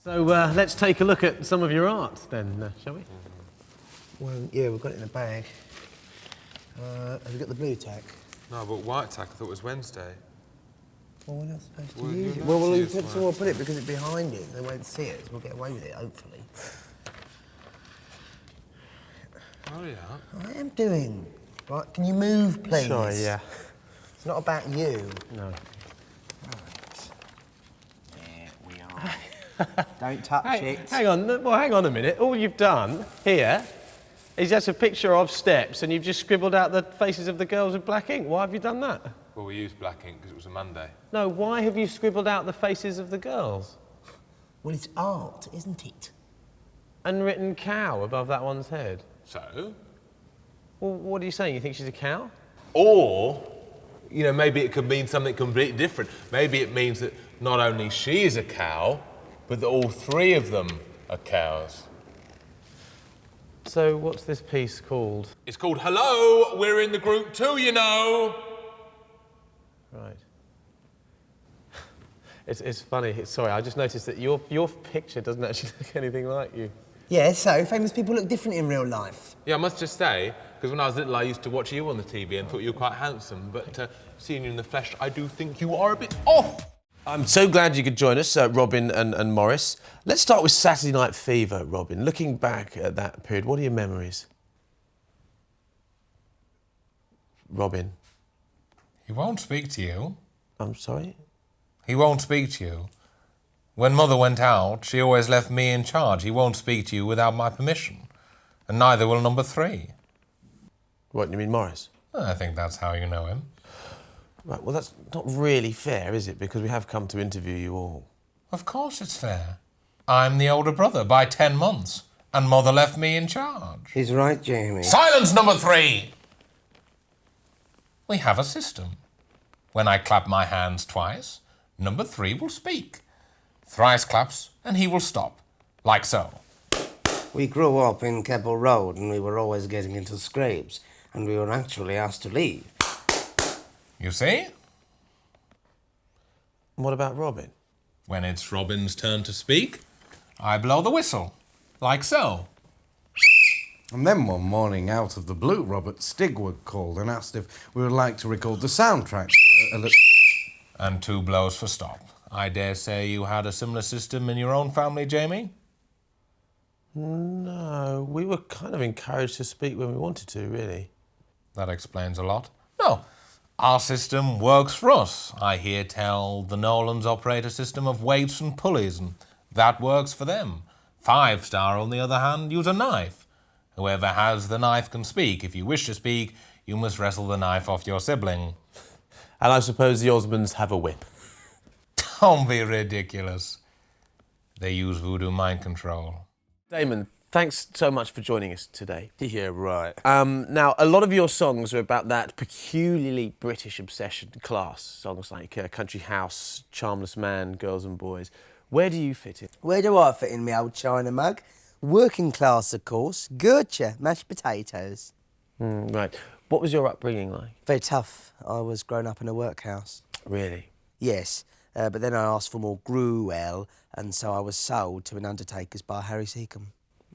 So let's take a look at some of your art then, shall we? Well, yeah, we've got it in the bag. Have you got the blue tack? No, but white tack I thought was Wednesday. Well, we're not supposed to Well, use you're it. not Well, to you use put white someone put it because it's behind it. They won't see it. So we'll get away with it, hopefully. Hurry up. I am doing. Right, can you move, please? Sorry, yeah. It's not about you. No. Right. There we are. Don't touch it. Hang on a minute. All you've done here is just a picture of steps and you've just scribbled out the faces of the girls with black ink. Why have you done that? Well, we used black ink because it was a Monday. No, why have you scribbled out the faces of the girls? Well, it's art, isn't it? And written cow above that one's head? So? Well, what are you saying? You think she's a cow? Or, you know, maybe it could mean something completely different. Maybe it means that not only she is a cow, but that all three of them are cows. So what's this piece called? It's called Hello, We're in the Group Too, you know. Right. It's funny. Sorry, I just noticed that your picture doesn't actually look anything like you. Yeah, so famous people look different in real life. Yeah, I must just say, because when I was little, I used to watch you on the TV and thought you were quite handsome, but seeing you in the flesh, I do think you are a bit off. I'm so glad you could join us, Robin and Morris. Let's start with Saturday Night Fever, Robin. Looking back at that period, what are your memories? Robin. He won't speak to you. I'm sorry? He won't speak to you. When Mother went out, she always left me in charge. He won't speak to you without my permission. And neither will number 3. What, you mean Morris? I think that's how you know him. Right, well, that's not really fair, is it? Because we have come to interview you all. Of course it's fair. I'm the older brother by 10 months, and Mother left me in charge. He's right, Jamie. Silence, number 3! We have a system. When I clap my hands twice, number 3 will speak. Thrice claps, and he will stop. Like so. We grew up in Keppel Road and we were always getting into scrapes, and we were actually asked to leave. You see? What about Robin? When it's Robin's turn to speak, I blow the whistle. Like so. And then one morning, out of the blue, Robert Stigwood called and asked if we would like to record the soundtrack for a little... And 2 blows for stop. I dare say you had a similar system in your own family, Jamie? No, we were kind of encouraged to speak when we wanted to, really. That explains a lot. No, our system works for us. I hear tell the Nolans operate a system of weights and pulleys, and that works for them. 5-star, on the other hand, use a knife. Whoever has the knife can speak. If you wish to speak, you must wrestle the knife off your sibling. And I suppose the Osmonds have a whip. Don't be ridiculous. They use voodoo mind control. Damon, thanks so much for joining us today. Yeah, right. Now, a lot of your songs are about that peculiarly British obsession class. Songs like Country House, Charmless Man, Girls and Boys. Where do you fit in? Where do I fit in, my old china mug? Working class, of course. Gurcha, mashed potatoes. Right. What was your upbringing like? Very tough. I was grown up in a workhouse. Really? Yes, but then I asked for more gruel, and so I was sold to an undertaker's by Harry Seacombe.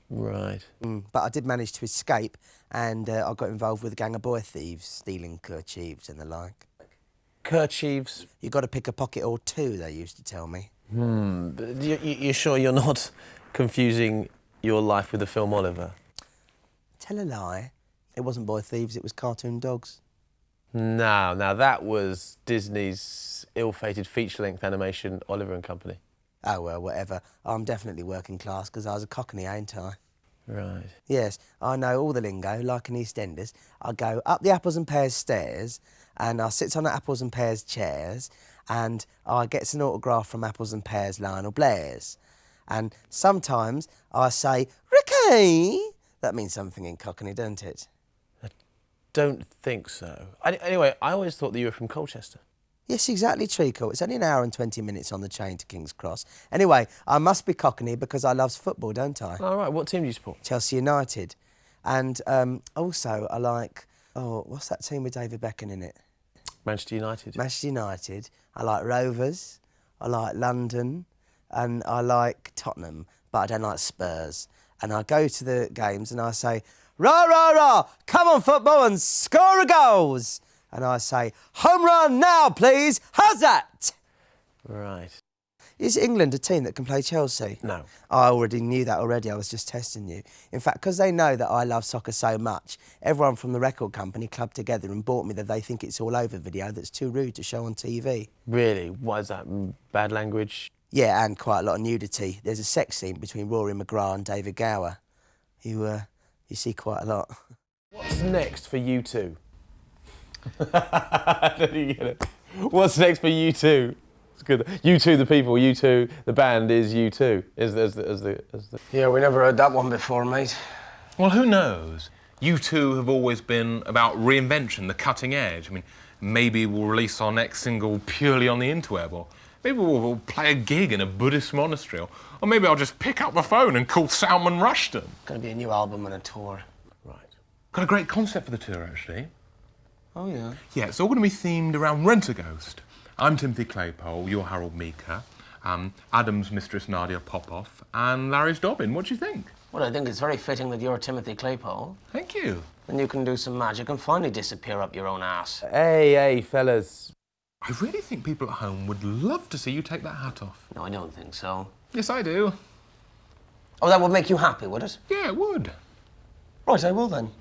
Right. But I did manage to escape, and I got involved with a gang of boy thieves, stealing kerchiefs and the like. Kerchiefs? You got to pick a pocket or 2, they used to tell me. But you're sure you're not confusing your life with the film Oliver? Tell a lie. It wasn't boy thieves, it was cartoon dogs. No, now that was Disney's ill-fated feature-length animation, Oliver and Company. Oh, well, whatever. I'm definitely working class because I was a cockney, ain't I? Right. Yes, I know all the lingo, like an EastEnders. I go up the apples and pears stairs, and I sit on the apples and pears chairs, and I gets an autograph from Apples and Pears Lionel Blair's. And sometimes I say, Ricky! That means something in cockney, doesn't it? I don't think so. Anyway, I always thought that you were from Colchester. Yes, exactly, Treacle. It's only an hour and 20 minutes on the train to King's Cross. Anyway, I must be cockney because I loves football, don't I? All right, what team do you support? Chelsea United. And also I like, what's that team with David Beckham in it? Manchester United. Manchester United. I like Rovers. I like London. and I like Tottenham, but I don't like Spurs. And I go to the games and I say, rah, rah, rah, come on football and score a goals. And I say, home run now, please. How's that? Right. Is England a team that can play Chelsea? No. I already knew that already. I was just testing you. In fact, because they know that I love soccer so much, everyone from the record company clubbed together and bought me the They Think It's All Over video that's too rude to show on TV. Really? Why is that? Bad language? Yeah, and quite a lot of nudity. There's a sex scene between Rory McGrath and David Gower. You see quite a lot. What's next for you two? I don't think you get it. What's next for you two? It's good. You two, the people. You two, the band is you two. As the. Yeah, we never heard that one before, mate. Well, who knows? You two have always been about reinvention, the cutting edge. I mean, maybe we'll release our next single purely on the interweb, or maybe we'll play a gig in a Buddhist monastery, or maybe I'll just pick up the phone and call Salman Rushdie. Gonna be a new album and a tour. Right. Got a great concept for the tour, actually. Oh, yeah? Yeah, it's all going to be themed around Rent-A-Ghost. I'm Timothy Claypole, you're Harold Meeker, Adam's Mistress Nadia Popoff, and Larry's Dobbin. What do you think? Well, I think it's very fitting that you're Timothy Claypole. Thank you. Then you can do some magic and finally disappear up your own ass. Hey, fellas. I really think people at home would love to see you take that hat off. No, I don't think so. Yes, I do. Oh, that would make you happy, would it? Yeah, it would. Right, I will then.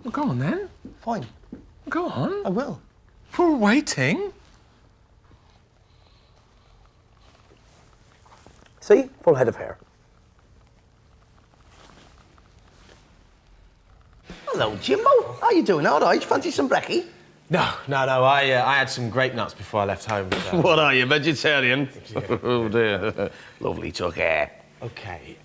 Well, go on then. Fine, Go on. I will. We're waiting. See? Full head of hair. Hello, Jimbo. How you doing? All right? Fancy some brekkie? No. I had some grape nuts before I left home. So. What are you, vegetarian? Oh, dear. Lovely turkey. Okay.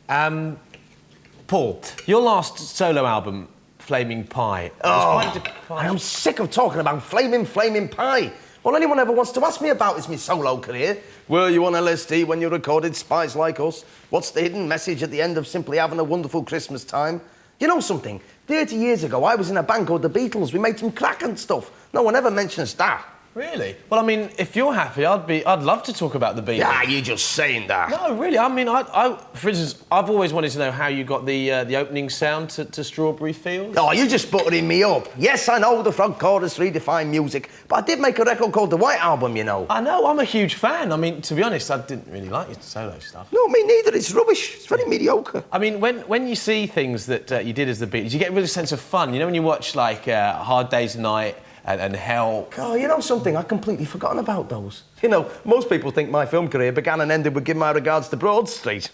Paul, your last solo album, Flaming Pie. Oh, I am sick of talking about flaming pie. All anyone ever wants to ask me about is my solo career. Were you on LSD when you recorded Spies Like Us? What's the hidden message at the end of simply having a wonderful Christmas time? You know something? 30 years ago, I was in a band called the Beatles. We made some cracking stuff. No one ever mentions that. Really? Well, I mean, if you're happy, I'd love to talk about the Beatles. Yeah, you're just saying that. No, really. I mean, I for instance, I've always wanted to know how you got the opening sound to Strawberry Fields. Oh, you're just buttering me up. Yes, I know the frog chorus redefined music, but I did make a record called The White Album, you know. I know. I'm a huge fan. I mean, to be honest, I didn't really like your solo stuff. No, me neither. It's rubbish. It's very mediocre. I mean, when you see things that you did as the Beatles, you get a real sense of fun. You know, when you watch like Hard Day's Night and Hell. Oh, you know something? I'd completely forgotten about those. You know, most people think my film career began and ended with Give My Regards to Broad Street.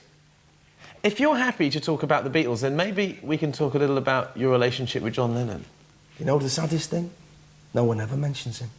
If you're happy to talk about the Beatles, then maybe we can talk a little about your relationship with John Lennon. You know the saddest thing? No one ever mentions him.